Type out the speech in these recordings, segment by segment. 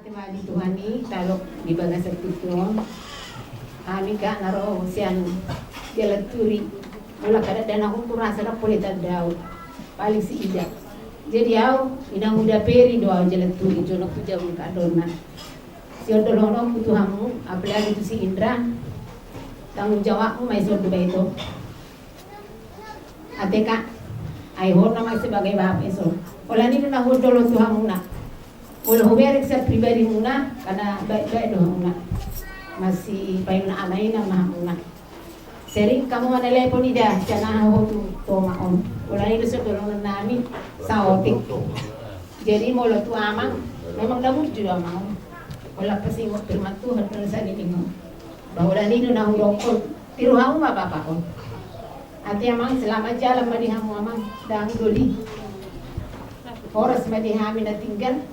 Mati Tuhani talok di bagas tuon kami ka naro sian jalan turi mula kada dana hukum rasa na polita daw paling si ida jadi au ina muda peri doa jalan turi jono ku jauh ka dona si odolono ku tuhamu apalagi tu si Indra tanggung jawabmu mai sordo baito ateka ai horna mai sebagai bapak eso olani na hodolo tuhamu na ulah huberek sa pribadi muna karena baik-baik doang muna masih payung na amay na mahamuna sering kamu mana telepon ida jana hotu to maon ulah ini sa tulungan namin sa otik jadi mula tu amang memang damur juga mau wala kasi mo firman Tuhan pero sa nilimo bahwa nino na hurokol tiruhamu ma bapak ko ati amang selamat jalan madihamu amang dang doli oras madihami na tinggal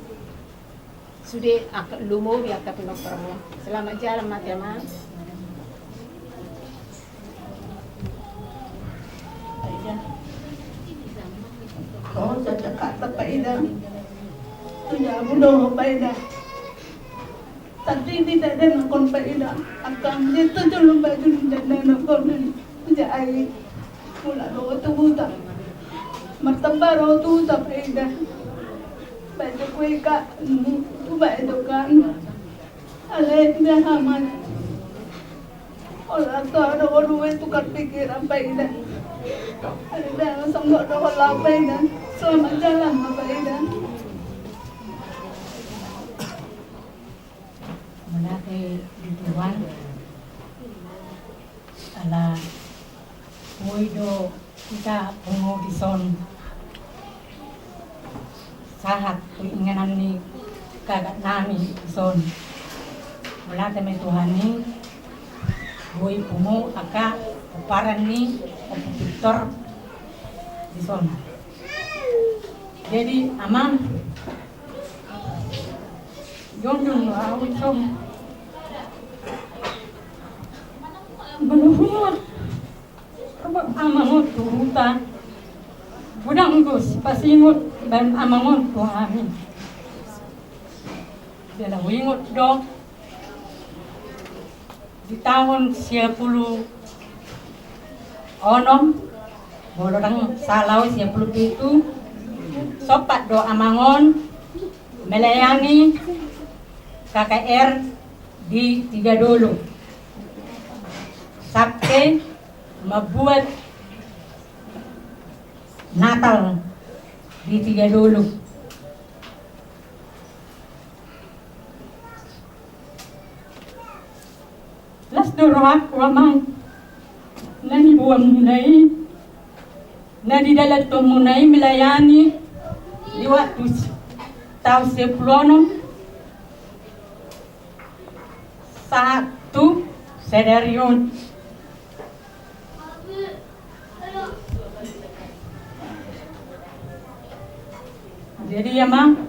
sudah lumo biar tak penuh perempuan. Selamat jalan mati aman. Oh, saya kata Pak Ida. Punya bunuh Pak Ida. Tapi tidak ada nakon Pak Ida. Akan itu dulu baju dan nakon jadi pula do tu buta. Martabar tu Pak Ida. Baju kue kak, tu baju kan, alih dia haman. Orang tu ada orang itu kan pikir apa ini? Ada dia sanggup ada orang apa ini? Selamat jalan apa ini? Menakai di Tuhan, ala muido kita pungo bison. Sahat keinginan ni kagak nami son mula teme Tuhan ni boy pumo aka uparan ni Victor di son jadi amang yun awit som benuhut amang turutan budang gus pasingut dan amangon Tuhan dia wingot dong di tahun 10 onom bolorang salau 10 itu sopat do amangon melayani KKR di Tiga Dulu sampai membuat Natal di Tiga Dulu. Las dorak wamang nani buang munai nani dalat to munai melayani di waktu tahun 10 satu sedarion jadi ya mang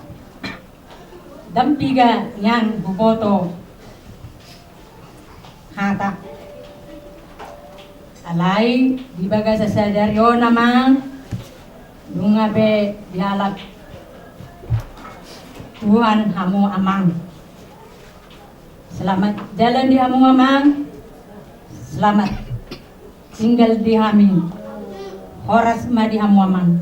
dampiga yang buboto hata alai di baga sa sadaryo namang dunga be dialap Tuhan hamu amang selamat jalan di hamu amang selamat tinggal di hamin horas ma di hamu amang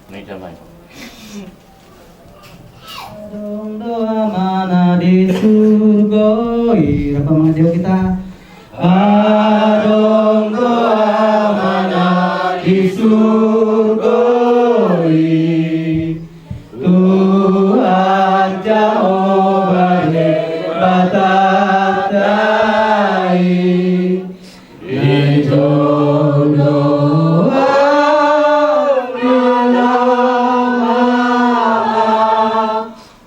Ini damai. Dong doa mana di surga, apa mengajar kita? Adong doa mana di surga, Tuhan Jehovah patatai itu doa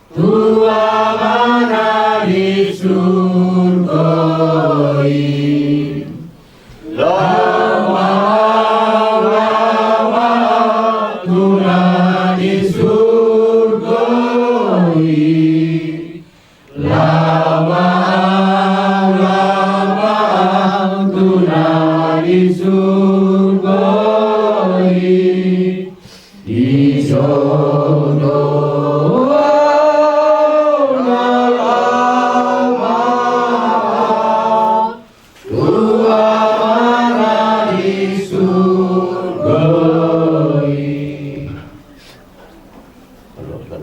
Tua mana di surga lama-lama tuna di surga lama-lama tuna di surga di sono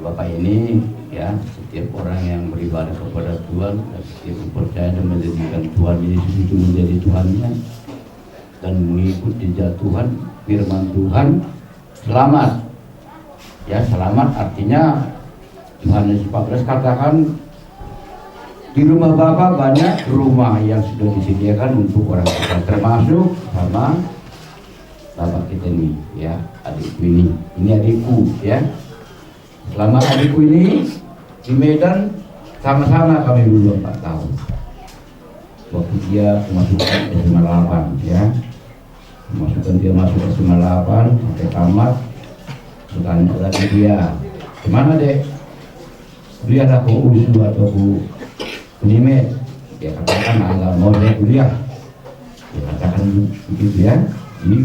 Bapak ini ya, setiap orang yang beribadah kepada Tuhan, setiap percaya dan menjadikan Tuhan Yesus itu menjadi Tuhannya dan mengikuti jejak Tuhan, firman Tuhan, selamat. Ya, selamat artinya Yohanes 14 katakan di rumah Bapa banyak rumah yang sudah disediakan untuk orang kita, termasuk sama Bapak kita ini, ya, adikku ini adikku, ya. Selama adikku ini di Medan sama-sama kami dulu 4 tahun. Waktu dia memasukkan SMA 8, ya, dia masuk SMA 8 sampai tamat. Bertanya lagi dia, gimana dek? Kuliah aku USU atau Bu Unimed? Dia katakan agak mau saya kuliah. Dia katakan begitu, ya. Ini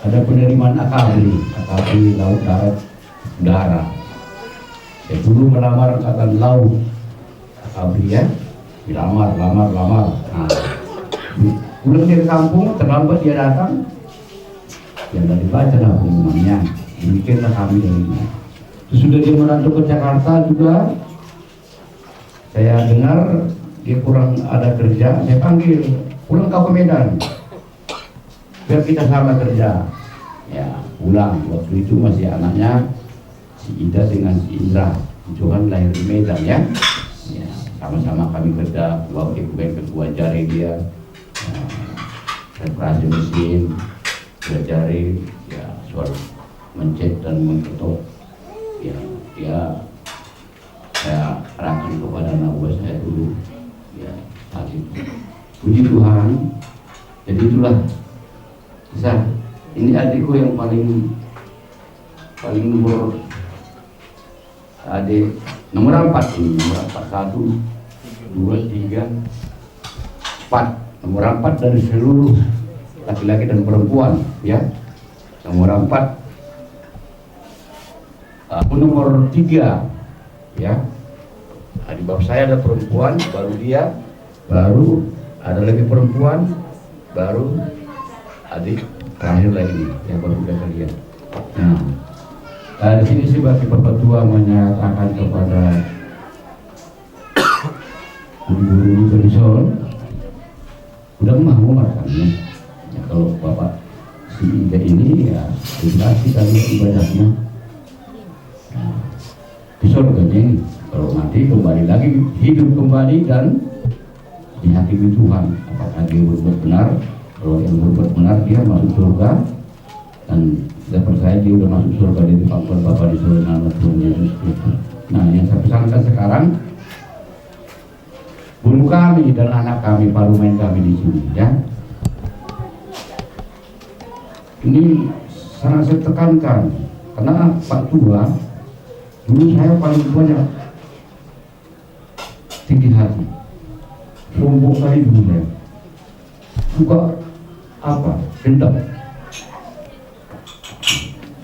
ada penerimaan akabri laut darat udara. Saya dulu melamar angkatan laut akabri, ya, dilamar. Nah, pulang dari kampung terlambat dia datang, ya dari baca lah pengumumannya, demikianlah kami dari ini. Sesudah dia merantau ke Jakarta juga, saya dengar dia kurang ada kerja, saya panggil pulang kau ke Medan, biar kita sama kerja. Ya pulang, waktu itu masih anaknya si Ida dengan si Indra, itu kan lahir di Medan, ya. Ya, sama-sama kami kerja, ketua jari dia, reparasi mesin, jari, ya, soal mencet dan mengketok, ya, dia saya arahkan kepada anak buah saya dulu, ya, saat itu. Puji Tuhan, jadi itulah kisah. Ini adikku yang paling nomor adik nomor 4 ini, nomor 4, 1, 2, 3, 4, nomor 4 dari seluruh laki-laki dan perempuan, ya. Nomor 4, aku nomor 3, ya. Di bawah saya ada perempuan, baru dia, baru ada lagi perempuan, baru adik terakhir lagi yang baru udah kalian. Nah, di sini sih bagi Bapak Tua menyatakan kepada guru-guru tradisional, udah mau makannya. Ya, kalau Bapak si Ida ini ya edukasi kami ibadahnya. Nah, di surganya ini, kalau mati kembali lagi hidup kembali dan dihakimi Tuhan. Apakah dia berbuat benar? Kalau yang berbuat benar dia masuk surga, dan saya percaya dia udah masuk surga di pangkuan Bapa di surga nama Tuhan Yesus Kristus. Nah, yang saya pesankan sekarang, bunuh kami dan anak kami, parlemen kami di sini, ya. Ini sangat saya tekankan karena Pak Tua dulu saya paling banyak tinggi hati, sombong kali dulu saya, suka apa dendam.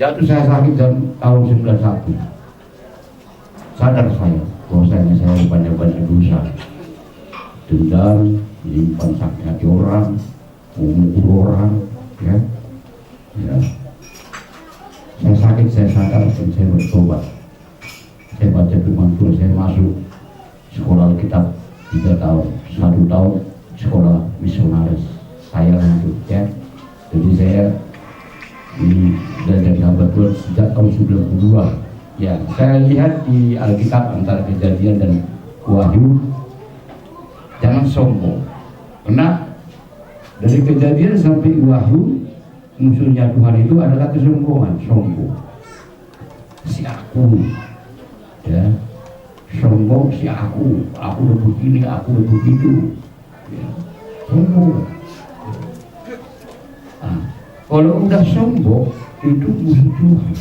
Jatuh saya sakit tahun 91. Sadar saya bahwasanya saya banyak dosa, dendam, menyimpan sakit hati orang, memukul orang, ya. Saya sakit, saya sadar dan saya bertobat. Saya baca firman Tuhan, saya masuk sekolah Alkitab 3 tahun, 1 tahun sekolah misionaris. Saya lanjut, ya. Jadi saya ini belajar hamba Tuhan sejak tahun 92. Ya, saya lihat di Alkitab antara Kejadian dan Wahyu jangan sombong. Karena dari Kejadian sampai Wahyu, musuhnya Tuhan itu adalah kesombongan, sombong. Si aku, ya, sombong si aku udah begini, aku udah begitu, ya, sombong. Nah, kalau udah sombong itu musuh Tuhan,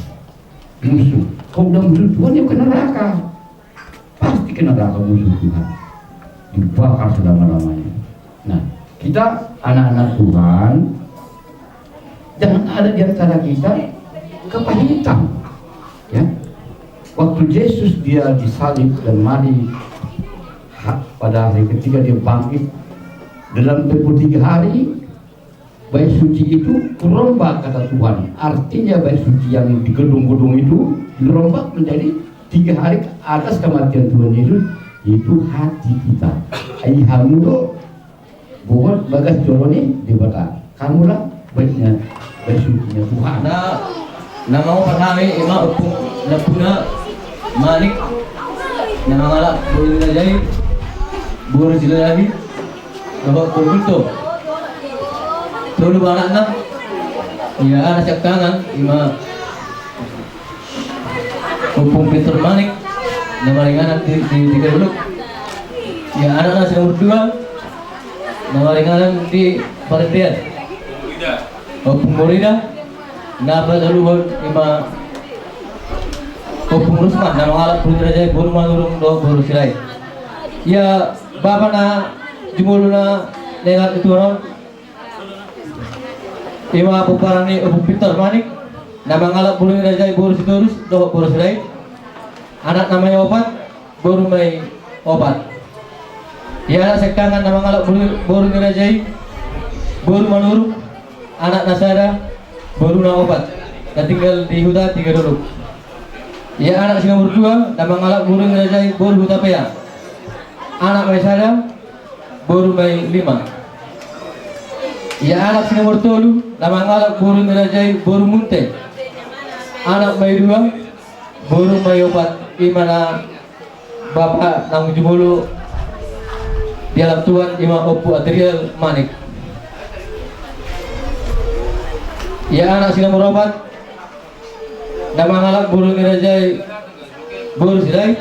musuh. Kalau udah musuh Tuhan ya kena neraka, pasti kena neraka musuh Tuhan, dibakar selama-lamanya. Nah, kita anak-anak Tuhan, jangan ada di antara kita kepala hitam, ya. Waktu Yesus dia disalib dan mati, pada hari ketiga dia bangkit, dalam 23 hari bait suci itu terombak, kata Tuhan. Artinya bait suci yang di gedung-gedung itu dirombak menjadi 3 hari atas kematian Tuhan Yesus. Itu hati kita. Aihamudo bukan bagas joroni dibata. Kamulah baitnya, bait sucinya Tuhan. Nama perhami ima upung napuna malik nama ngalak boleh dilajai boleh dilajai bahwa kulto dulu anak ya anak caktangan ima upung Peter Manik nama ringanan di tiga dulu ya anak sedang berdua nama ringanan di Parentian upung Morida napa dulu ima upung Rusman nama ngalak boleh dilajai boleh manurung do boleh sirai ya bapak na jumuluna lewat itu orang ima puparani upung Peter Manik nama ngalak boleh dilajai boleh sitorus do boleh sirai anak namanya obat baru may obat ya anak sekangan nama ngalak baru dilajai baru manurung anak nasara baru na obat dan tinggal di hutan 3 dulu ya anak singa berdua nama ngalak baru dilajai baru hutapea anak may sada baru may 5 ya anak singa bertolu nama ngalak baru dilajai baru munte anak may 2 baru may obat imana bapak nang jumulu di alam Tuhan ima opu Adriel Manik ya anak sila merobat nama ngalak buru nirajai buru sirai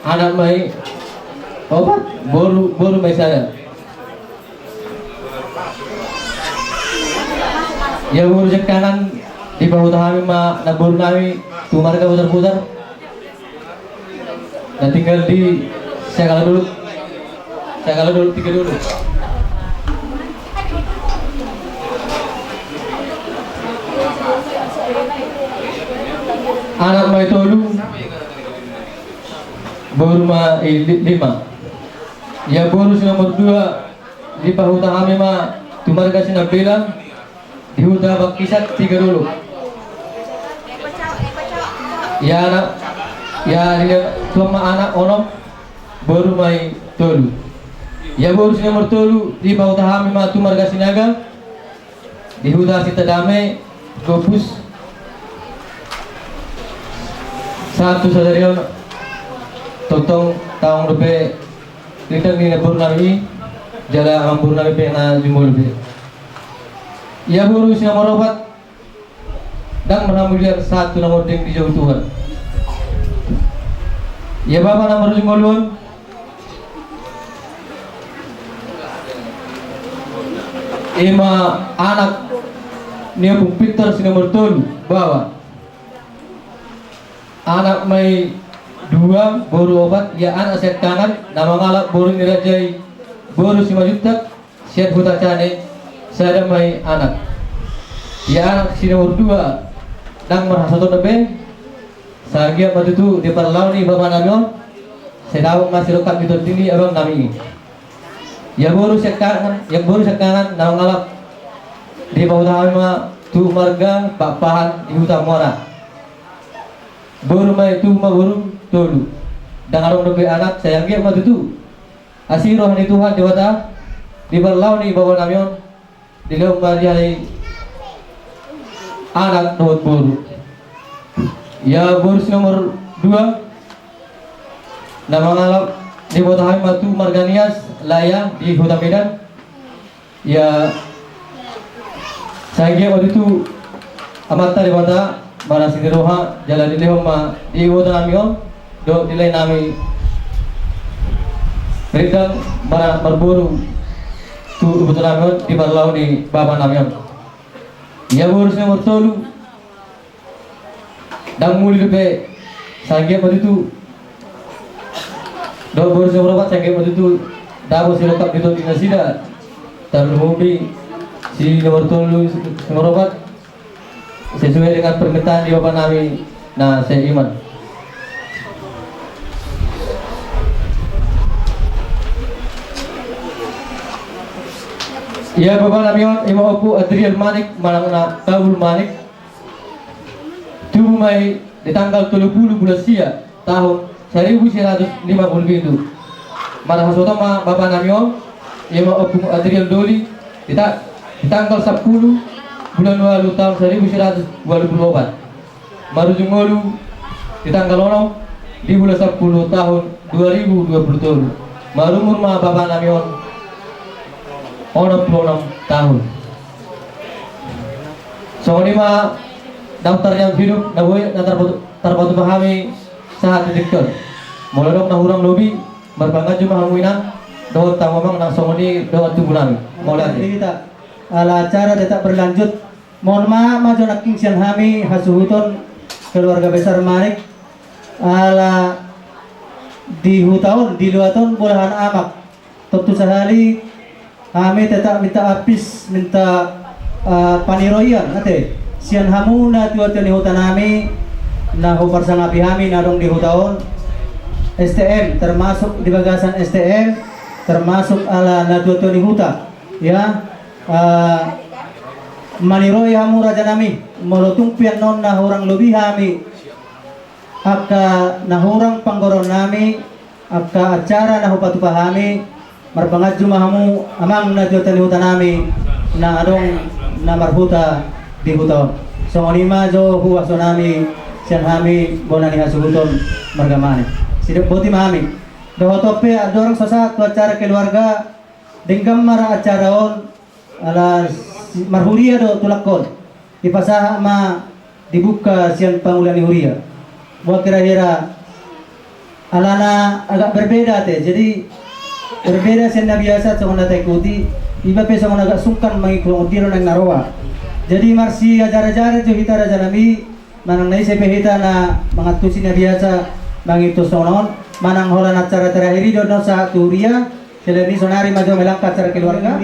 anak may obat buru may saya ya buru kanan di bahu kami ma na buru kami tumarga putar-putar dan tinggal di saya kalah dulu 3 dulu anak may tolu baru ma 5 ya baru si nomor 2 di pahuta kami ma tumarga sinabela di huta bakisat 3 dulu ya anak ya selama anak onom baru may tolu ya baru si nomor tolu di pahuta kami ma tumarga sinaga di huta sitadame gopus satu sadarion totong taong rupe kita ni nabur nami jala ambur nami pe na jumul be ya buru si nomor 4 dan menamulian 1 nomor ding di jauh Tuhan ya bapak nomor jumulun ima anak niya pung Peter si nomor 3 bawa anak may 2 baru obat ya anak set kanan nama ngalak baru nirajai baru si majutak set huta cane saya may anak ya anak si nomor 2 dang merhasato nabe sargia matutu di parlau ni bapak namyo sedawang masih lekat di tinggi abang nami ya baru set kanan yang baru set kanan nama ngalak di bawah nama tu marga bapahan di hutan muara baru may tuma baru tolu dan arong nabe anak sayang dia matutu asiroh ni Tuhan dewata di berlau ni bawa namyon di leung mariai anak nohot baru ya baru nomor 2 nama ngalap di Botahan Matu Marganias Layang di Kota Medan. Ya, saya waktu itu amata di Bata mana siniroha jalan di Lehoma di Kota Namion do nilai nami Redang mana berburu tu Kota Namion di Barlau di Baba Namion. Ya urusnya bertolu dan muli lepe saya waktu itu do urusnya berapa saya waktu itu dabo silokap di Toti Nasida terlebih si nomor tolu nomor sesuai dengan permintaan di Bapak Nami. Nah, saya iman. Ya Bapak Nami, Imam Abu Adrian Manik, Malangna Taul Manik. Tumai di tanggal 30 bulan Sia tahun 1950 itu. Marah utama Bapak Nami, Imam Abu Adrian Doli di tanggal 10 bulan lalu tahun 1924. Marujungolu di tanggal 6 di bulan 10 tahun 2020. Marumur ma Bapak Namion 66 tahun. So ini ma daftar yang hidup naboy na tarbatu pahami saat detektor. Mulai dok nahurang lobi berbangga cuma hanguinan doa tamamang nang songoni doa tubulan. Mulai kita ala acara tetap berlanjut. Mohon maaf maju naking siang kami hasuhuton keluarga besar Manik ala di hutaun di luaton bolahan amak. Tentu sehari kami tetap minta apis minta paniroyan nate siang hamu na tuwatan di hutan kami na hupar sang api kami nadong di hutaun STM termasuk di bagasan STM termasuk ala na tuwatan di huta ya maniroy hamu raja nami molotung pian non na hurang lebih kami aka na hurang panggoron nami aka acara na hupatupa kami marbangat jumahamu amang na jutan hutan nami na adong na marhuta di huton so ngonima jo huwaso nami sian kami bonani hasuhuton margamane sidak boti mahami dohotope adorang sasa tu acara keluarga dengkam mara acara on ala marhuria do tulakon ipasaha ma dibuka sian pangulan huria buat kira-kira alana agak berbeda teh jadi berbeda sian biasa sama nata ikuti iba pe sama agak sungkan mengikuti nang narowa jadi marsi ajar-ajar jo hita raja nabi manang nai sepe hita na mangatusi na biasa mangitu sonon manang holan acara terakhir do no sa huria seleni sonari majo melangka acara keluarga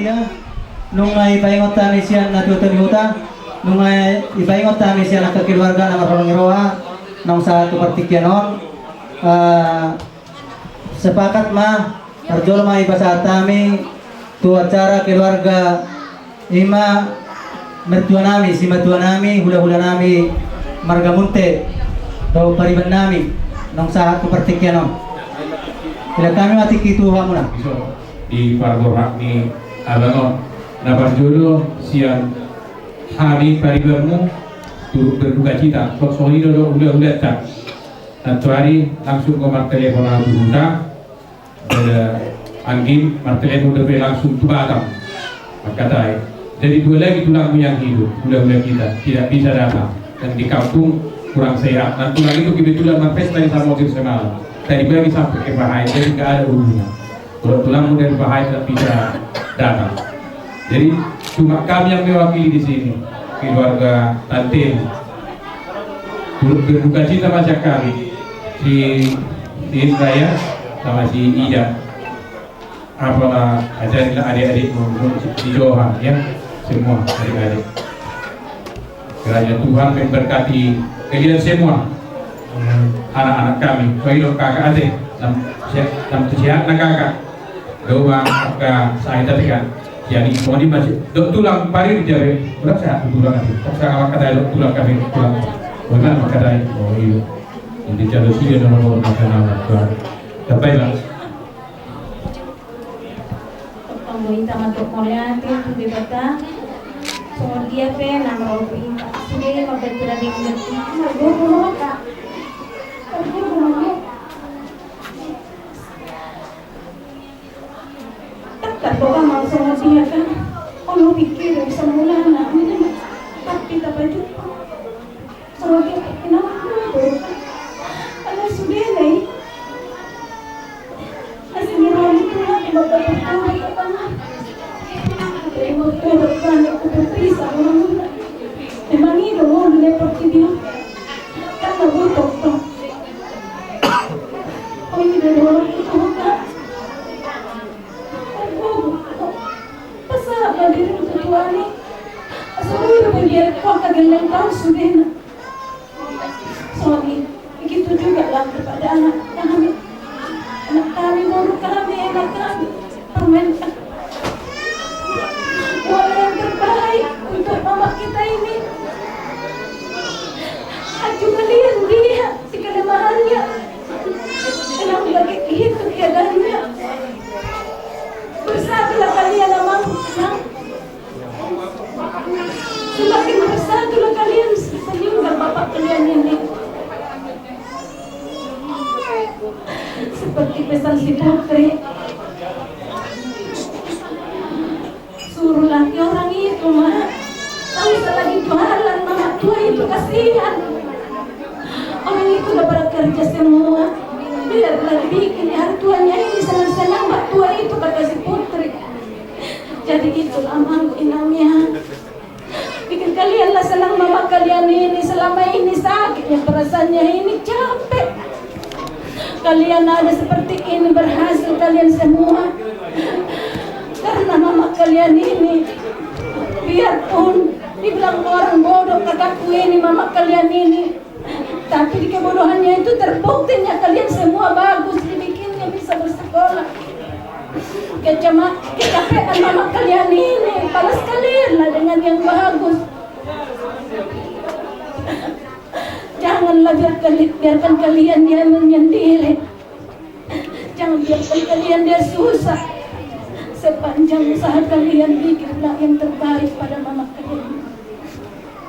nungai ipaingot tami sian na tuton huta nungai ipaingot tami sian na keluarga na marholong iroha nang sa tu partikyanon sepakat mah arjol mah ibasa tami tu acara keluarga ima mertua nami si mertua nami hula-hula nami marga munte do pariban nami nang sa tu partikyanon bila kami mati kitu hamuna di pargorak ni abangon dapat jodoh siang hari paribarmu turut berduka cita kok soni dodo udah tak satu hari langsung ke telepon aku buta ada angin telepon udah langsung tubatang kata jadi dua lagi tulang yang hidup udah kita tidak bisa datang dan di kampung kurang sehat dan tulang itu kebetulan mapes tadi sama mobil semalam tadi bagi sampai ke Bahaya jadi nggak ada hubungan kalau tulang dari Bahaya tidak bisa datang jadi cuma kami yang mewakili di sini keluarga Tante turut berduka cita macam kami si Israel sama si Ida apalah ajarin adik-adik di Johan ya semua adik-adik kiranya Tuhan memberkati kalian semua anak-anak kami kaido kakak adik dan sehat na kakak doa kakak saya tadi kan jadi semua ini masih tulang pari di jari udah sehat tulang nanti saya awak kata tulang kami tulang bagaimana kata oh iya ini jalur sih nomor nasional sampai lah Pembuita matuk korea itu dibata soal dia pe nama opi sini mabar tidak dimengerti guru kak Terbawa langsung dia kan, kalau pikir semula anak ini tapi tak baju. Sama dia kenapa itu? Karena sudah nih, masih mirip itu lah bapak betul apa? Betul kan aku berpisah orang. Memang itu mau dilepati dia, karena butuh tuh. Oh ini dari orang itu kan? Berdiri untuk Tuhan ini, seluruh bagian kau kagelan kau sudah. Soalnya begitu juga lah kepada anak kami, baru kami, anak kami permenkan wala yang terbaik untuk mama kita ini. Acuh kalian dia si kelemahannya, dalam bagi itu keadaannya. Bersatulah kalian amang. Semakin bersatulah kalian sehingga bapak kalian ini seperti pesan si putri, suruh laki orang itu mah tahu lagi jualan mama tua itu kasihan. Orang itu udah pada kerja semua, biarlah bikin hari tuanya ini senang-senang mbak tua itu kata si putri. Jadi itulah mangku inamnya. Bikin kalianlah senang mama kalian ini selama ini sakitnya perasaannya ini capek. Kalian ada seperti ini berhasil kalian semua karena mama kalian ini. Biarpun dibilang orang bodoh kakakku ini mama kalian ini, tapi di kebodohannya itu terbuktinya kalian semua bagus dibikinnya bisa bersekolah. Kecapean mama kalian ini, balas kalian lah dengan yang bagus. Janganlah biarkan kalian dia menyendiri. Jangan biarkan kalian dia susah. Sepanjang usaha kalian bikinlah yang terbaik pada mama kalian.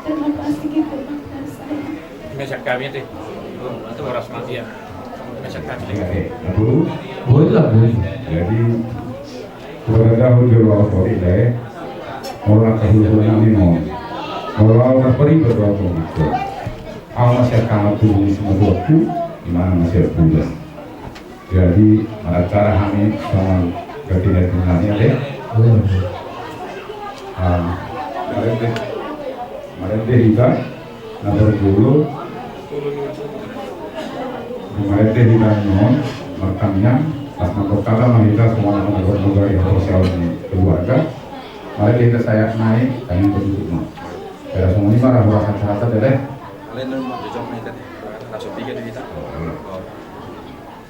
Terima kasih gitu dari saya. Mesak kami itu orang mafia. Mesak kami. Boleh. Jadi kepada dahulu jauh sorry orang kehidupan ini orang pergi berdoa itu. Awal masih akan turun semua waktu di mana masih ada bulan. Jadi ada cara kami sama ketindakannya deh. Kemarin deh kita nomor 10. Kemarin deh kita non makamnya. Pas nomor kala kita semua nomor yang sosial di keluarga. Mari kita saya naik dan penduduk no. Saya semua ini marah rasa deh.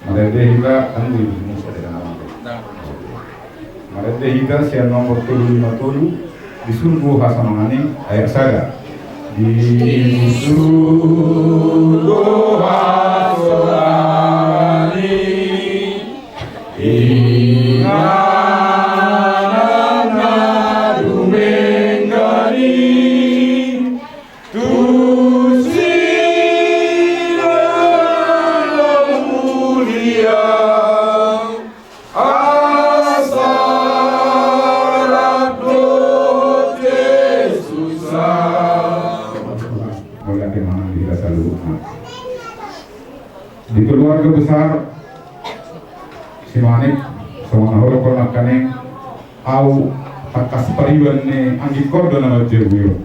Mari kita anu ini sudah nama. Mari kita siang nomor 750 disuruh hasanani ayat saya. Disuruh hasanani ingana dumengani tusina mulia asarat dote susah. Mulai kemana kita selalu di keluarga besar Simanik sama orang orang kaneng au takas pariwan ne anggi kordo nama jeruyo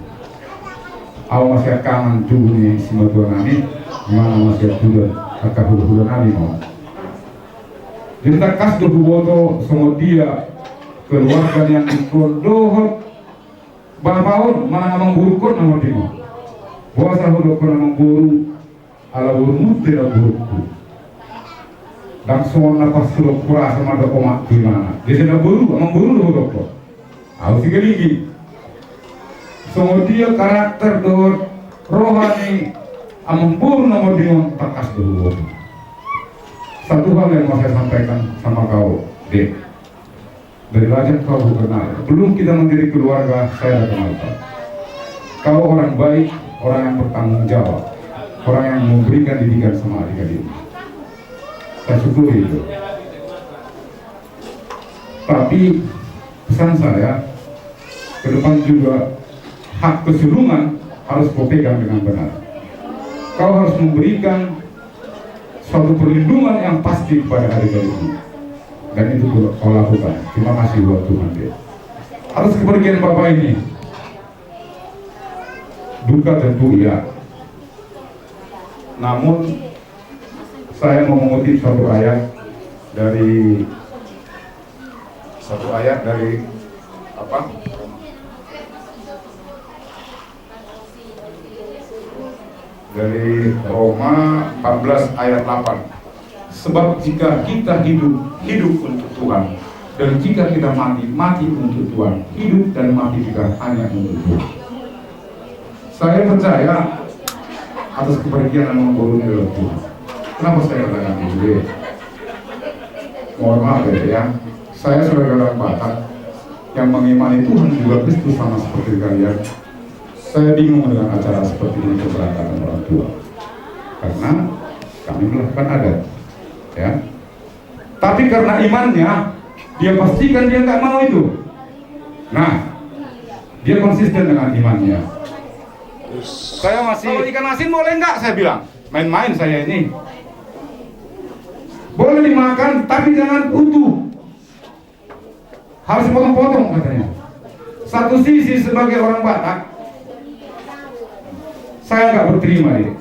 au masih kangen tuh nih semua tuan nani mana masih tuh takah hulu nani mau jadi takas tuh buat semua dia keluarga yang dikordo bahwa mana namang guru kon nama dia buasa hulu kon namang guru ala guru mutir guruku dan semua nafas suruh kurang sama dokumak gimana? Di sana buru, emang buru dokter. Harus tinggi. Semua dia karakter doa rohani, emang buru nama dia takas dulu. Satu hal yang mau saya sampaikan sama kau, Dek. Dari wajah kau kenal. Belum kita menjadi keluarga, saya kenal kau. Kau orang baik, orang yang bertanggung jawab, orang yang memberikan didikan sama adik-adik. Saya syukuri itu. Tapi pesan saya ke depan juga, hak kesulungan harus kau pegang dengan benar. Kau harus memberikan suatu perlindungan yang pasti kepada adik-adik ini, dan itu kau lakukan. Terima kasih buat Tuhan dia. Atas kepergian Bapak ini, duka tentu iya. Namun saya mau mengutip satu ayat dari apa? Dari Roma 14 ayat 8. Sebab jika kita hidup untuk Tuhan, dan jika kita mati untuk Tuhan. Hidup dan mati juga hanya untuk Tuhan. Saya percaya atas kepergian yang memburunya adalah Tuhan. Kenapa saya katakan itu? Mohon maaf ya, saya sebagai orang Batak yang mengimani Tuhan juga Kristus sama seperti kalian. Saya bingung dengan acara seperti ini, keberangkatan orang tua, karena kami melakukan adat, ya. Tapi karena imannya, dia pastikan dia nggak mau itu. Nah, dia konsisten dengan imannya. Saya masih, kalau ikan asin boleh nggak? Saya bilang, main-main saya ini. Boleh dimakan, tapi jangan utuh. Harus potong-potong katanya. Satu sisi sebagai orang Batak, saya nggak berterima dia.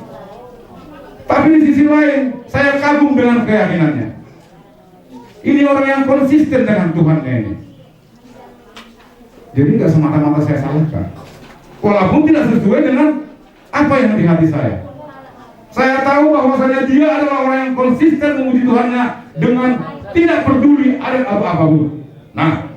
Tapi di sisi lain, saya kagum dengan keyakinannya. Ini orang yang konsisten dengan Tuhannya ini. Jadi nggak semata-mata saya salahkan. Walaupun tidak sesuai dengan apa yang di hati saya. Saya tahu bahwasanya dia adalah orang yang konsisten memuji Tuhannya dengan tidak peduli ada apa-apapun. Nah,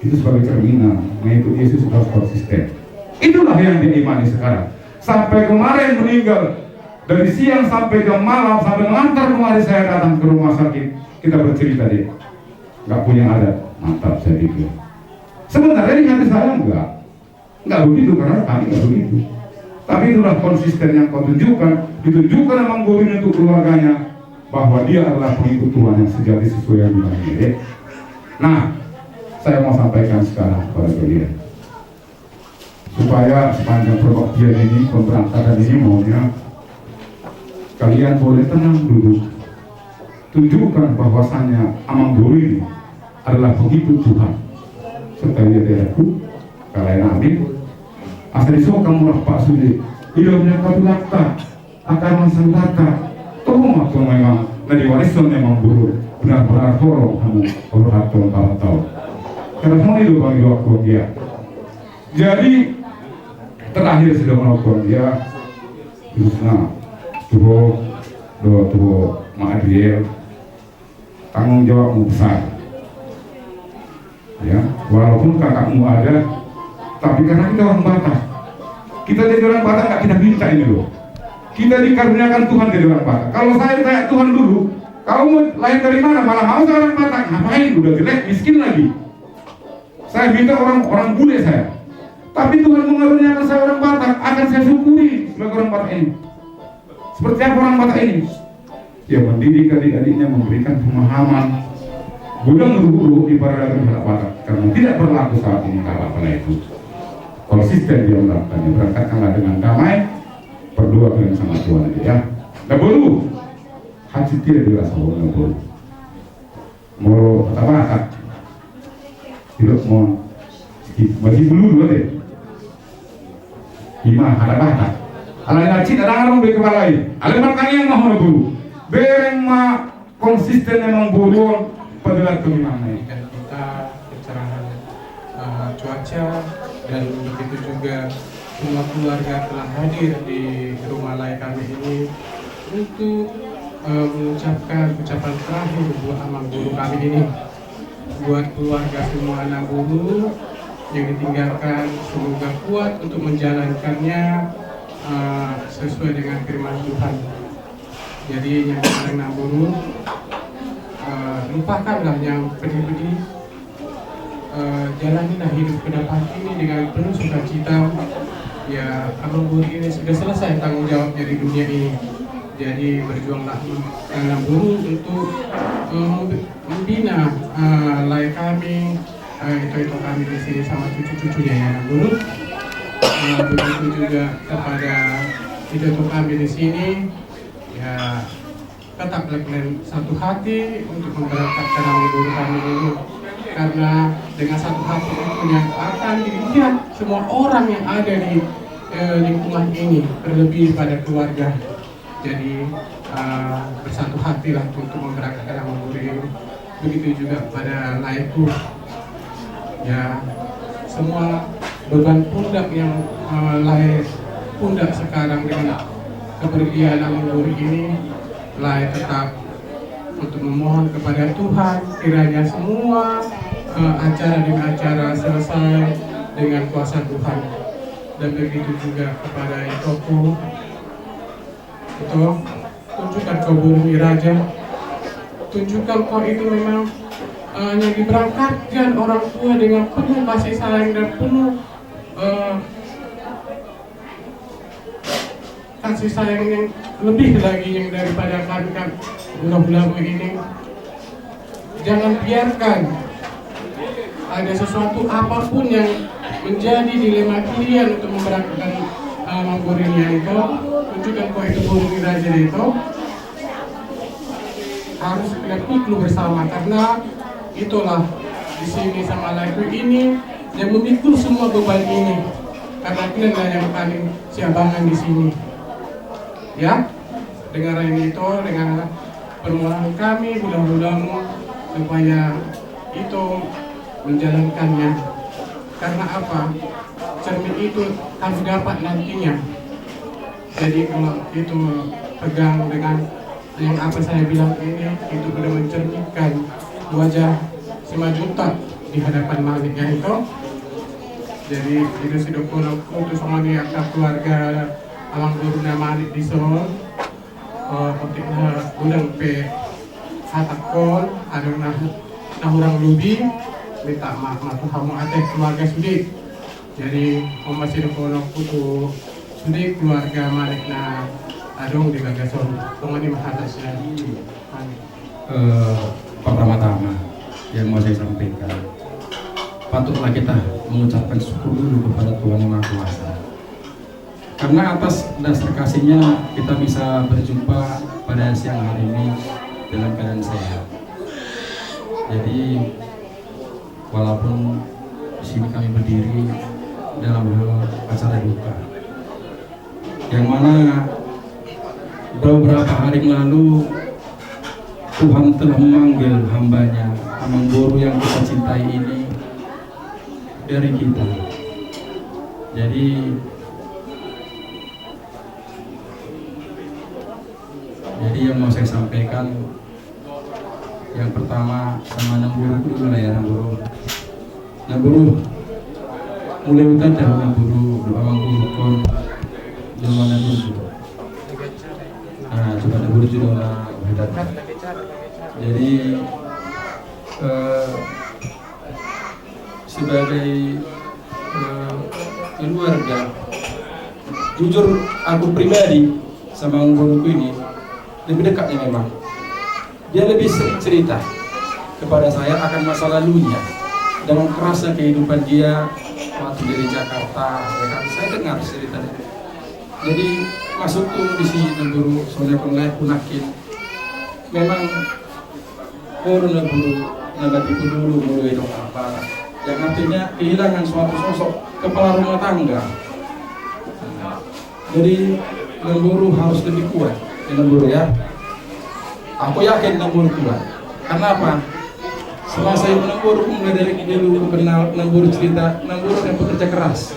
itu sebagai cerminan mengikuti Yesus harus konsisten. Itulah yang diimani sekarang. Sampai kemarin meninggal, dari siang sampai ke malam, sampai mengantar kemarin saya datang ke rumah sakit, kita bercerita dia nggak punya adat. Mantap, saya pikir. Sebenarnya di hati saya nggak begitu, karena kami nggak begitu. Tapi itulah konsisten yang kau tunjukkan, ditunjukkan memang Borin untuk keluarganya, bahwa dia adalah pengikut Tuhan yang sejati sesuai yang dimana. Nah, saya mau sampaikan sekarang kepada kalian, supaya sepanjang perbaktian ini, pemberangkatan ini, maunya kalian boleh tenang dulu. Tunjukkan bahwasannya Amang Borin adalah pengikut Tuhan. Serta dia daerahku, kalian amin. Asal iso kamu Pak Sudi, hidupnya kau lakta, akan masyarakat. Toh waktu memang nadi warisan memang buruk, benar-benar tolong kamu orang tahu. Karena semua itu bagi waktu dia. Jadi terakhir sudah melakukan dia, Yusna, tuh Maadriel, tanggung jawabmu besar. Ya, walaupun kakakmu ada, tapi karena kita orang Batak, kita jadi orang Batak nggak kita minta ini loh. Kita dikaruniakan Tuhan jadi orang Batak. Kalau saya tanya Tuhan dulu, kamu lahir dari mana? Malah mau saya orang Batak, ngapain? Udah jelek, miskin lagi. Saya minta orang bule saya. Tapi Tuhan mengaruniakan saya orang Batak, akan saya syukuri sebagai orang Batak ini. Seperti apa orang Batak ini? Dia mendidik adik-adiknya, memberikan pemahaman. Gudang guru di para dagang Batak, karena tidak berlaku saat ini kalau itu. Konsisten dia melakukannya, berangkatkanlah dengan damai, berdoa dengan sama Tuhan aja ya. Nah baru haji tidak dirasa boleh baru. Mau apa? Tidak mau bagi dulu deh. Ima ada batak. Alai nacit ada orang berkepalai. Alai makan yang mau guru. Bereng ma konsisten memang burung pada kemana kita keterangan cuaca, dan begitu juga semua keluarga telah hadir di rumah lay kami ini untuk mengucapkan ucapan terakhir buat Amang Guru kami ini, buat keluarga semua anak guru yang ditinggalkan, semoga kuat untuk menjalankannya sesuai dengan firman Tuhan. Jadi yang anak guru, lupakanlah yang pedih-pedih, jalanilah hidup ke depan ini dengan penuh sukacita. Ya, Amang Guru ini sudah selesai tanggung jawabnya di dunia ini. Jadi berjuanglah Enam Guru untuk membina layak kami, itu kami di sini sama cucu-cucunya ya Enam Guru. Begitu juga kepada itu kami di sini ya, tetap dengan satu hati untuk memberangkatkan Enam Guru kami ini, karena dengan satu hati itu yang akan dilihat semua orang yang ada di lingkungan ini, terlebih pada keluarga. Jadi bersatu hatilah untuk memberangkatkan Enam Guru ini. Begitu juga pada laiku ya, semua beban pundak yang layak pundak sekarang dengan kepergian Enam Guru ini, layak tetap untuk memohon kepada Tuhan kiranya semua acara demi acara selesai dengan kuasa Tuhan. Dan begitu juga kepada Itoku, itu tunjukkan kau Bumi Raja, tunjukkan kau itu memang yang diberangkatkan orang tua dengan penuh kasih sayang dan penuh kasih sayang yang lebih lagi yang daripada kan bulan-bulan ini. Jangan biarkan ada sesuatu apapun yang menjadi dilema kalian untuk memberangkatkan Enam Guru ini itu. Tunjukkan kau itu Bumi Raja itu harus kita pikul bersama, karena itulah di sini sama laiku ini yang memikul semua beban ini, karena kalian yang paling siabangan di sini. Ya, dengan ini itu, dengan permohonan kami mudah-mudahan supaya itu menjalankannya. Karena apa? Cermin itu harus dapat nantinya. Jadi kalau itu pegang dengan yang apa saya bilang ini, itu sudah mencerminkan wajah Simajutak di hadapan maliknya itu. Jadi itu sudah pulang untuk sama dia keluarga Alang Guru Malik di Solo. Ketika bulan pe hatakon ada orang lubi minta maaf kamu ada keluarga Sudik. Jadi masih pulang untuk Sudik keluarga Malik na adong di Gagason. Pengani mahatasnya. Pertama-tama yang mau saya sampaikan, patutlah kita mengucapkan syukur dulu kepada Tuhan Yang Maha Kuasa, karena atas dasar kasihnya kita bisa berjumpa pada siang hari ini dalam keadaan sehat. Jadi walaupun di sini kami berdiri dalam hal acara duka, yang mana beberapa hari lalu Tuhan telah memanggil hambanya, Amang Guru yang kita cintai ini dari kita. Jadi yang mau saya sampaikan, yang pertama sama Enam Guru dulu lah ya, Enam Guru. Enam Guru mulai utang dah Enam Guru, doa Amang Guru kon jalan dulu. Nah, coba Enam Guru juga lah. Jadi sebagai keluarga, jujur aku pribadi sama guruku ini lebih dekatnya memang. Dia lebih sering cerita kepada saya akan masa lalunya dengan kerasnya kehidupan dia waktu dari Jakarta. Saya dengar ceritanya. Jadi masuk tuh di sini guru soalnya punakin. Memang guru nabati dulu guru itu apa? Yang artinya kehilangan suatu sosok kepala rumah tangga. Jadi guru harus lebih kuat. Guru ya, aku yakin Guru kuat. Karena apa? Setelah saya Guru mulai dari dulu kenal Guru cerita, Guru yang bekerja keras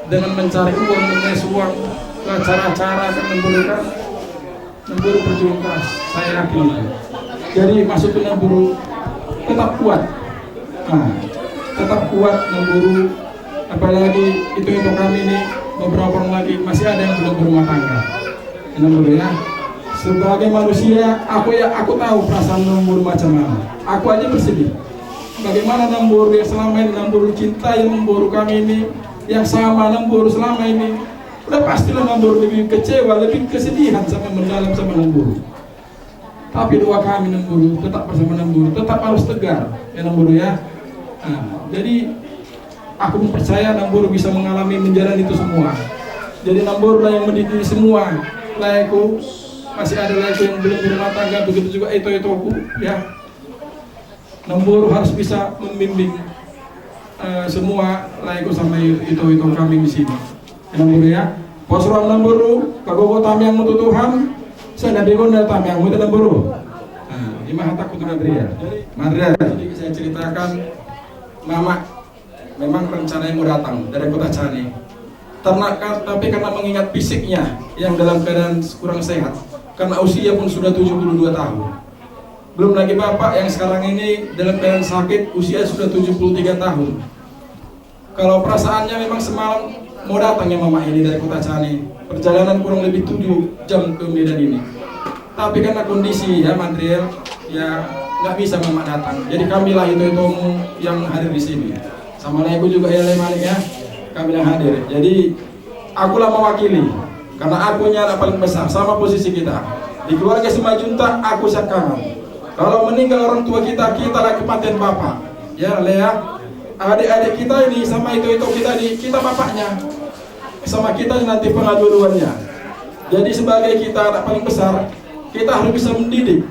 dengan mencari uang, mengais uang ke acara-acara kan Guru berjuang keras. Saya yakin itu. Jadi masuk ke Guru tetap kuat. Nah, tetap kuat Guru. Apalagi itu kami ini beberapa orang lagi masih ada yang belum berumah tangga. Guru ya, sebagai manusia aku tahu perasaan Guru macam mana. Aku aja bersedih. Bagaimana Guru yang selama ini Guru cinta yang Guru kami ini yang sama Guru selama ini udah pastilah Namburu lebih kecewa, lebih kesedihan sama mendalam sama Namburu. Tapi doa kami Namburu tetap bersama Namburu, tetap harus tegar ya Namburu ya. Jadi aku percaya Namburu bisa mengalami menjalani itu semua. Jadi Namburu lah yang mendidik semua. Laiku masih ada laiku yang belum berumah tangga, begitu juga itu-ituku ya. Namburu harus bisa membimbing semua laiku sama itu kami di sini. Namburu ya. Posram Namburu, kagogo tamyang mutu Tuhan, saya nabi gonda tamyang mutu Namburu. Imah hataku tu Madria. Jadi saya ceritakan, Mama memang rencananya mau datang dari kota Cane. Tapi karena mengingat fisiknya yang dalam keadaan kurang sehat, karena usia pun sudah 72 tahun. Belum lagi bapak yang sekarang ini dalam keadaan sakit, usia sudah 73 tahun. Kalau perasaannya memang semalam mau datang ya Mama ini dari kota Cane. Perjalanan kurang lebih 7 jam ke Medan ini. Tapi karena kondisi ya material ya nggak bisa Mama datang. Jadi kamilah itu yang hadir di sini. Sama aku juga ya Malik ya. Kami yang hadir. Jadi akulah mewakili karena akunya anak paling besar sama posisi kita. Di keluarga Simajuntak aku sakaman. Kalau meninggal orang tua kita lah kematian bapak. Ya Lea. Adik-adik kita ini sama itu kita bapaknya. Sama kita nanti pengajuannya. Jadi sebagai kita anak paling besar, kita harus bisa mendidik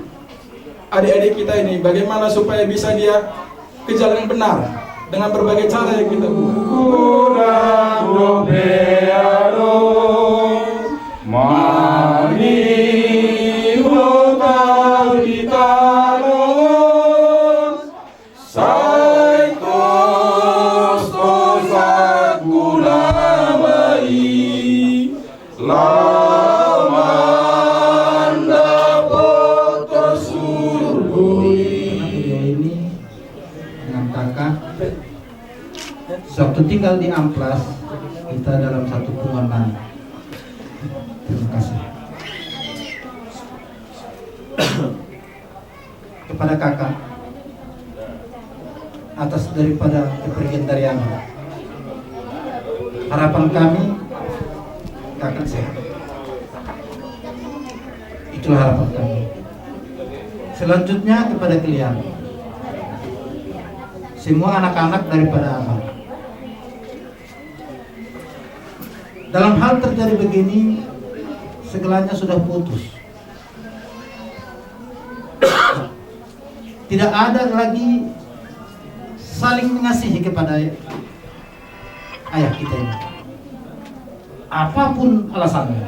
adik-adik kita ini bagaimana supaya bisa dia ke jalan yang benar dengan berbagai cara yang kita Waktu tinggal di Amplas, kita dalam satu pengaman. Terima kasih kepada kakak atas daripada kepergian dari anak. Harapan kami kakak sehat. Itulah harapan kami. Selanjutnya kepada kalian, semua anak-anak daripada abang. Dalam hal terjadi begini, segalanya sudah putus. Tidak ada lagi saling mengasihi kepada ayah kita ini. Apapun alasannya,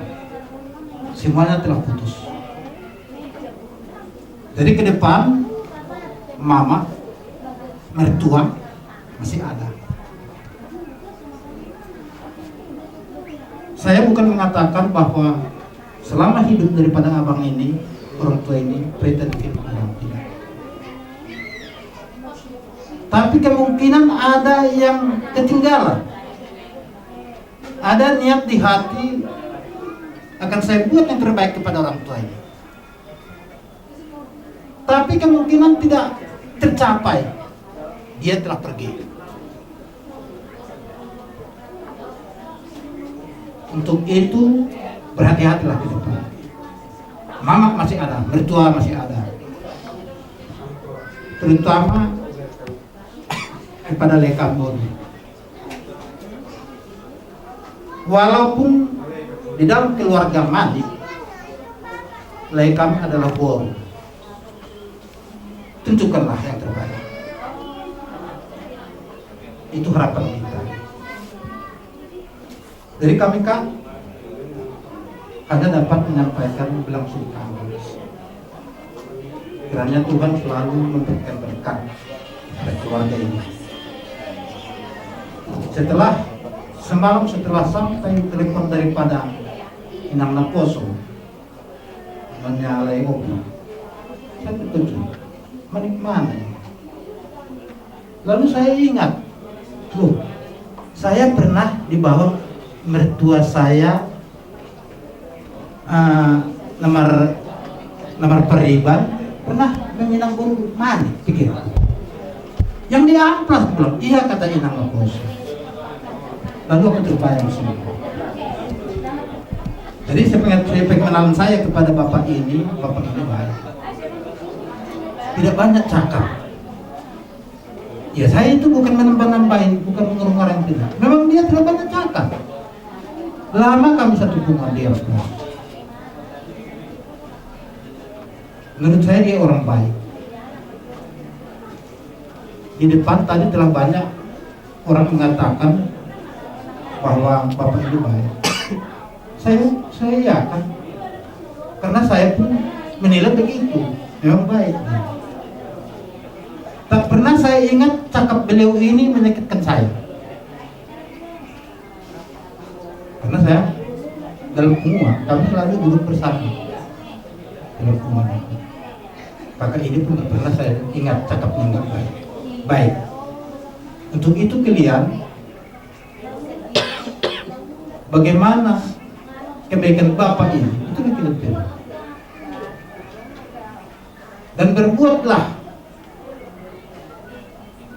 semuanya telah putus. Jadi ke depan, mama, mertua masih ada. Saya bukan mengatakan bahwa selama hidup daripada abang ini, orang tua ini, pretentif orang tidak. Tapi kemungkinan ada yang ketinggalan. Ada niat di hati, akan saya buat yang terbaik kepada orang tua ini. Tapi kemungkinan tidak tercapai. Dia telah pergi. Untuk itu berhati-hatilah ke depan. Mama masih ada, mertua masih ada. Terutama kepada Lekam Boru. Walaupun di dalam keluarga Madi, Lekam adalah Boru. Tunjukkanlah yang terbaik. Itu harapan kita. Dari kami Kak, hanya dapat menyampaikan belasungkawa. Kiranya Tuhan selalu memberikan berkat pada keluarga ini. Semalam setelah sampai telepon daripada Inang Naposo menyalai obat, saya terkejut, mana? Lalu saya ingat, loh, saya pernah dibawa mertua saya nomor periban pernah menginang Boru mana pikir yang di Amplas belum iya kata Inang Naposo. Lalu aku terbayang semua Jadi pengenalan saya kepada bapak ini baik. Tidak banyak cakap. Ya saya itu bukan menambah-nambahin, bukan mengurung orang tidak. Memang dia tidak banyak cakap. Lama kami satu hubungan dia. Menurut saya dia orang baik. Di depan tadi telah banyak orang mengatakan bahwa bapak ini baik. Saya yakin, karena saya pun menilai begitu, memang baik. Tak pernah saya ingat cakap beliau ini menyakitkan saya, karena saya dalam semua kami selalu duduk bersama dalam semua. Kakak ini pun tak pernah saya ingat cakapnya enggak baik. Untuk itu kalian, bagaimana kebaikan Bapak ini, itu kita pilih. Dan berbuatlah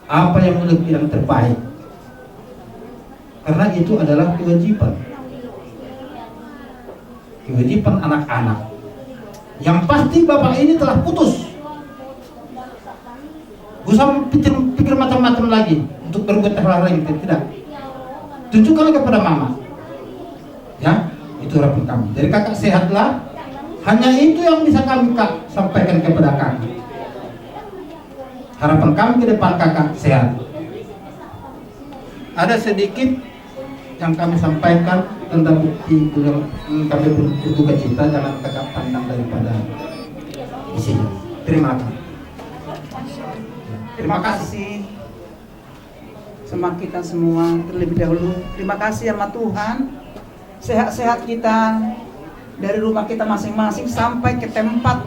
apa yang menurut yang terbaik, karena itu adalah kewajiban anak-anak. Yang pasti Bapak ini telah putus, gak usah pikir macam-macam lagi untuk berbuat hal lain, tidak. Tunjukkan kepada mama, ya. Itu harapan kami. Jadi kakak sehatlah. Hanya itu yang bisa kami sampaikan kepada kakak. Harapan kami ke depan kakak sehat. Ada sedikit yang kami sampaikan tentang bukti kami berduka cita, jangan kakak pandang daripada isinya. Terima kasih. Terima kasih sama kita semua terlebih dahulu. Terima kasih sama Tuhan. Sehat-sehat kita dari rumah kita masing-masing sampai ke tempat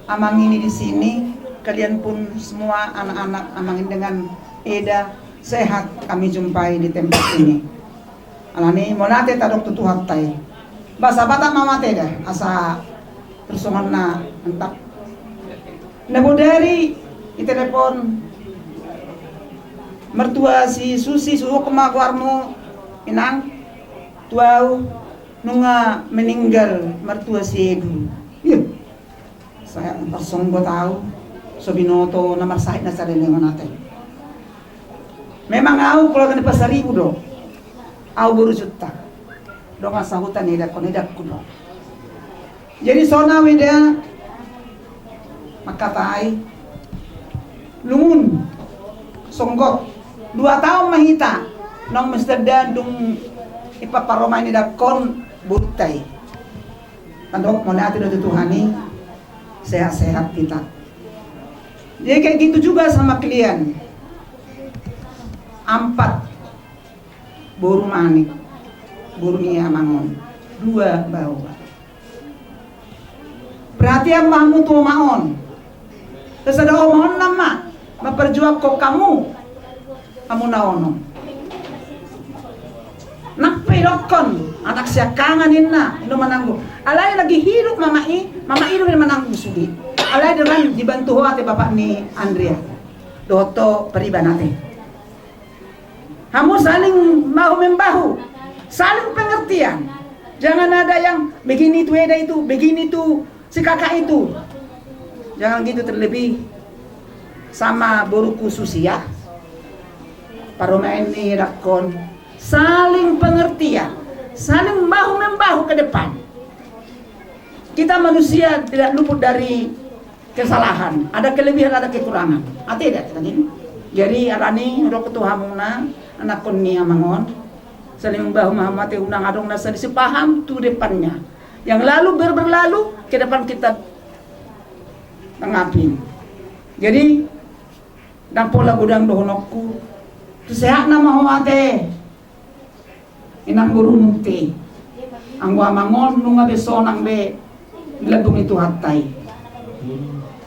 Amang ini di sini. Kalian pun semua anak-anak Amang ini dengan Eda sehat kami jumpai di tempat ini. Alani monate tadok tutuhat tay. Basa bata mama teda asa tersuman na entap. Nabu dari telepon mertua si Susi suhu kemaguarmu inang tuau nunga meninggal mertua si Edu. Iya. Saya langsung buat tahu sobinoto nomor sahid na sarili natin. Memang aku kalau kan pasaribu do. Aku baru juta. Do nga sahutan nida ko do. Jadi sona weda makatai lungun songgot 2 tahun mahita nong Mr. Dadung ipaparoma ini dakon butay. Pandok mo natin do Tuhani sehat-sehat kita. Jadi kayak gitu juga sama klien. 4 buru manik, buru niya mangon, 2 bawa. Perhatian mahmu tuh maon. Terus ada omongan nama, memperjuang kok kamu naono. Nak pirokon anak siya kanganin na ino mananggo. Alay lagi hidup mama hidup ni mananggo sugi. Alay dengan dibantu ho ate bapak ni Andrea. Doto periban ate. Kamu saling mau membahu, saling pengertian. Jangan ada yang begini itu Eda itu, begini itu si kakak itu. Jangan gitu terlebih sama boruku Susia. Paroma ini rakon saling pengertian, saling bahu membahu ke depan. Kita manusia tidak luput dari kesalahan, ada kelebihan, ada kekurangan. Tidak tadi. Jadi alani ro ketuhamuna anak konni amangon saling bahu mahamati unang adong nasa disepaham tu depannya. Yang lalu berlalu ke depan kita tangapin. Jadi dan pola gudang dohonokku sehat nama hoate inang guru munti angwa mangon nunga besonang be ladung itu hatai.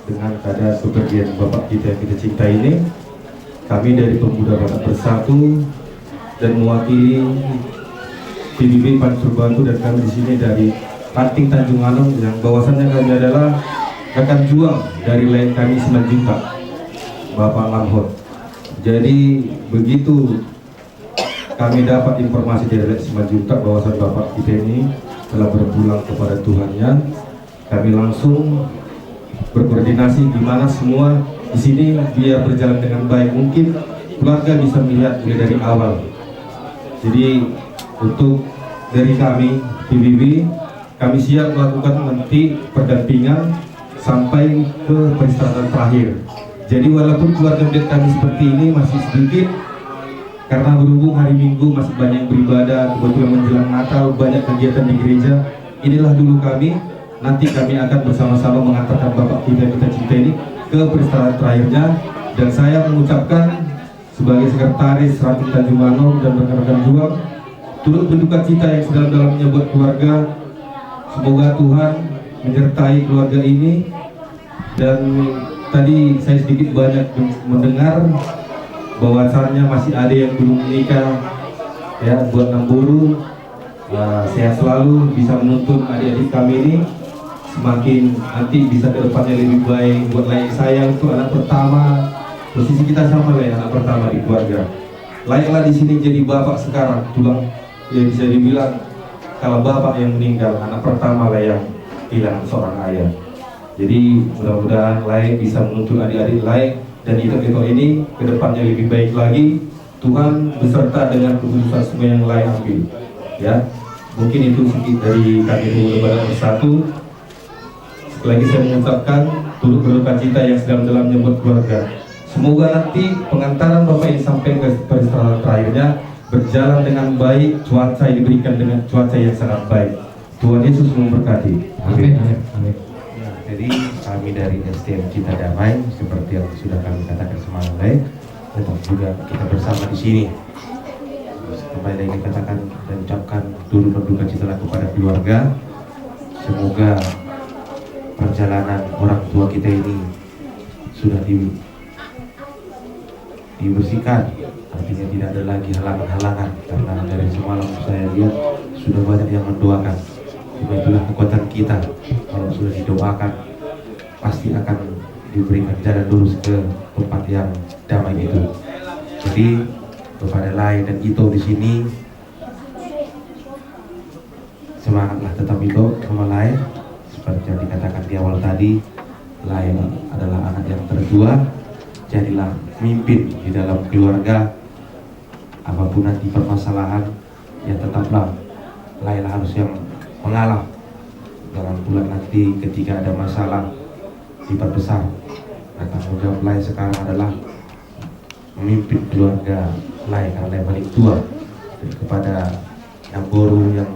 Dengan keadaan kepergian bapak kita yang kita cintai ini, kami dari Pemuda Batak Bersatu dan mewakili PBB Pansur Bantu dan kami di sini dari Panting Tanjung Anong yang bahwasannya kami adalah rekan juang dari lain kami 9 juta Bapak Lamhot. Jadi begitu kami dapat informasi dari 9 juta bahwasan bapak kita ini telah berpulang kepada Tuhannya, kami langsung berkoordinasi di mana semua di sini dia berjalan dengan baik. Mungkin keluarga bisa melihat mulai dari awal. Jadi untuk dari kami PBB, kami siap melakukan nanti pendampingan sampai ke peristirahatan terakhir. Jadi walaupun keluarga update kami seperti ini masih sedikit, karena berhubung hari Minggu masih banyak beribadah, kebetulan menjelang Natal banyak kegiatan di gereja. Inilah dulu kami, nanti kami akan bersama-sama mengantarkan Bapak kita cinta ini ke peristirahatan terakhirnya. Dan saya mengucapkan sebagai sekretaris Ranting Tanjung Manom dan rekan-rekan juang, turut berduka cita yang sedalam-dalamnya buat keluarga. Semoga Tuhan menyertai keluarga ini. Dan tadi saya sedikit banyak mendengar bahwasannya masih ada yang belum menikah ya. Buat Namburu, sehat selalu, bisa menuntun adik-adik kami ini semakin nanti bisa ke depannya lebih baik. Buat Layak sayang itu anak pertama, posisi kita sama lah ya, anak pertama di keluarga. Layaklah di sini jadi bapak sekarang, tulang ya, bisa dibilang kalau bapak yang meninggal, anak pertama lah yang hilang seorang ayah. Jadi mudah-mudahan Layak bisa menuntun adik-adik Layak dan Ito ini ke depannya lebih baik lagi. Tuhan beserta dengan keputusan semua yang Layak ambil ya. Mungkin itu sedikit dari kami Pemuda Bersatu. Sekali lagi saya mengucapkan turut berduka cita yang sedalam-dalamnya buat keluarga. Semoga nanti pengantaran Bapak ini sampai ke peristirahatan terakhirnya berjalan dengan baik, cuaca yang diberikan dengan cuaca yang sangat baik. Tuhan Yesus memberkati. Amin. Amin. Jadi kami dari STM Cinta Damai, seperti yang sudah kami katakan semalam, tetap juga kita bersama di sini. Kembali lagi dikatakan dan ucapkan turut berduka cita kepada keluarga. Semoga perjalanan orang tua kita ini sudah dibersihkan, artinya tidak ada lagi halangan-halangan, karena dari semalam saya lihat sudah banyak yang mendoakan. Itulah kekuatan kita, kalau sudah didoakan pasti akan diberikan jalan lurus ke tempat yang damai itu. Jadi kepada Lai dan Ito di sini, semangatlah tetap Ito sama Lai. Seperti yang dikatakan di awal tadi, Lai adalah anak yang tertua, jadilah pemimpin di dalam keluarga. Apapun nanti permasalahan, ya tetaplah Lai harus yang mengalah. Jangan pula nanti ketika ada masalah diperbesar. Nah, tanggung jawab Lai sekarang adalah memimpin keluarga Lai, karena Lai paling tua. Dan kepada yang baru yang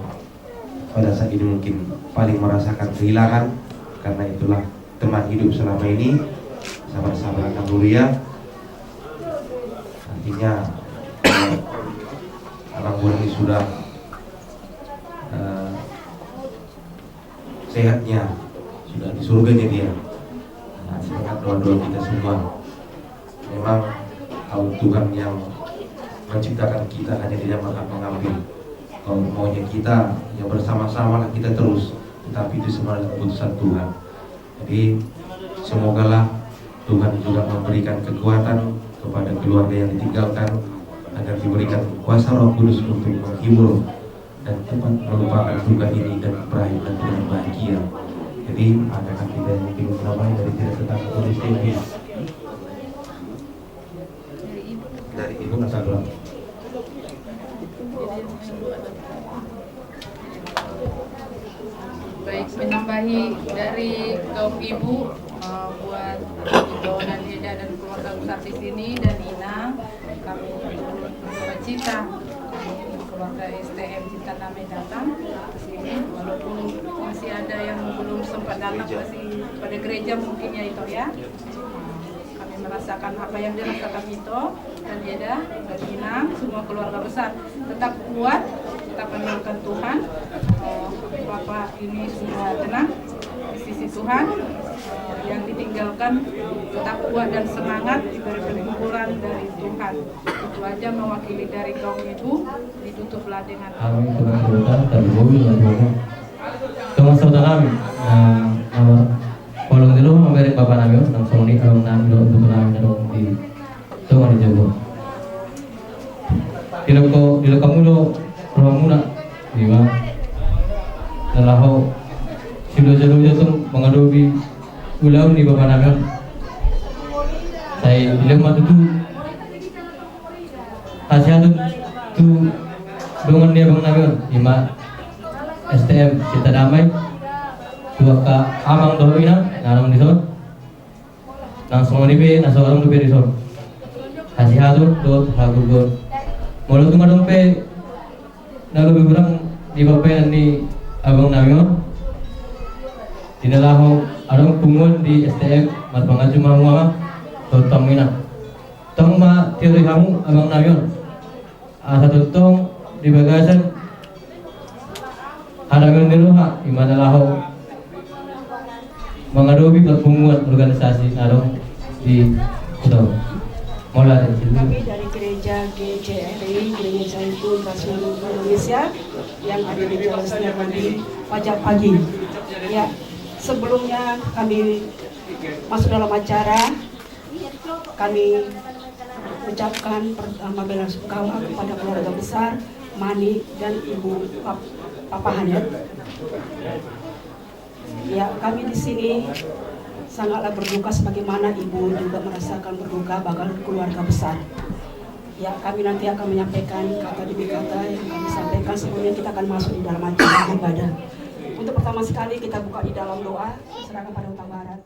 pada saat ini mungkin paling merasakan kehilangan, karena itulah teman hidup selama ini, sahabat-sahabat Kang Luria. Artinya Abang Bur ini sudah sehatnya, sudah di surganya dia. Nah, semangat doa-doa kita semua. Memang kalau Tuhan yang menciptakan kita, hanya Dia yang akan mengambil. Kalau maunya kita ya bersama-sama lah kita terus, tetapi itu semua adalah keputusan Tuhan. Jadi semogalah Tuhan juga memberikan kekuatan kepada keluarga yang ditinggalkan, agar diberikan kuasa Roh Kudus untuk menghibur dan cepat melupakan duka ini dan berakhir dengan bahagia. Jadi akan tidak mungkin namanya dari tidak tetangga tulis tinggi dari ibu Nasabah. Baik, menambahi dari kaum ibu buat Ito dan Deda dan keluarga besar di sini dan Ina, kami berduka cita. Keluarga STM Cinta Damai datang ke sini, walaupun masih ada yang belum sempat datang masih pada gereja mungkin ya Ito ya. Kami merasakan apa yang dirasakan Ito dan Deda dan Inang, semua keluarga besar. Tetap kuat, tetap andalkan Tuhan. Bapak ini sudah tenang di sisi Tuhan. Yang ditinggalkan tetap kuat dan semangat, diberi penghiburan dari Tuhan. Itu aja mewakili dari kaum ibu, ditutuplah dengan Amin. Tuhan dan mobil dan mobil. Tunggu saudara kami. Kalau dulu memberi bapak nami, nang soni kalau nami do untuk nami dong di tunggu di jago. Dilo kamu lo ruang muna, di mana? Namion di Bapak Namion. Saya bilang waktu itu Asyadun tu dengan dia Bang Namion 5 STM Cita Damai 2 ka amang doina nanam di son nang semua nibe nasa orang nibe di son Asyadun dot hagugur mulut tumadong pe na lebih kurang di Bapak ni Abang Namion dinalaho adong pungun di STM mat pangaju mama totong mina tong ma teori kamu Abang Namion satu tong di bagasan hadangan diluha di mana laho mengadobi perpunguan organisasi adong di Kudo mulai kami dari gereja GCRI Gereja Zaitun Rasul Indonesia yang ada di Jalan Setiabudi Pajak Pagi. Ya, sebelumnya kami masuk dalam acara, kami ucapkan pertama bela sungkawa kepada keluarga besar Mani dan Ibu Papa Hanet. Ya, kami di sini sangatlah berduka sebagaimana ibu juga merasakan berduka bakal keluarga besar. Ya, kami nanti akan menyampaikan kata demi kata yang kami sampaikan sebelumnya kita akan masuk di dalam acara ibadah. Untuk pertama sekali kita buka di dalam doa, serahkan pada Utang Barat.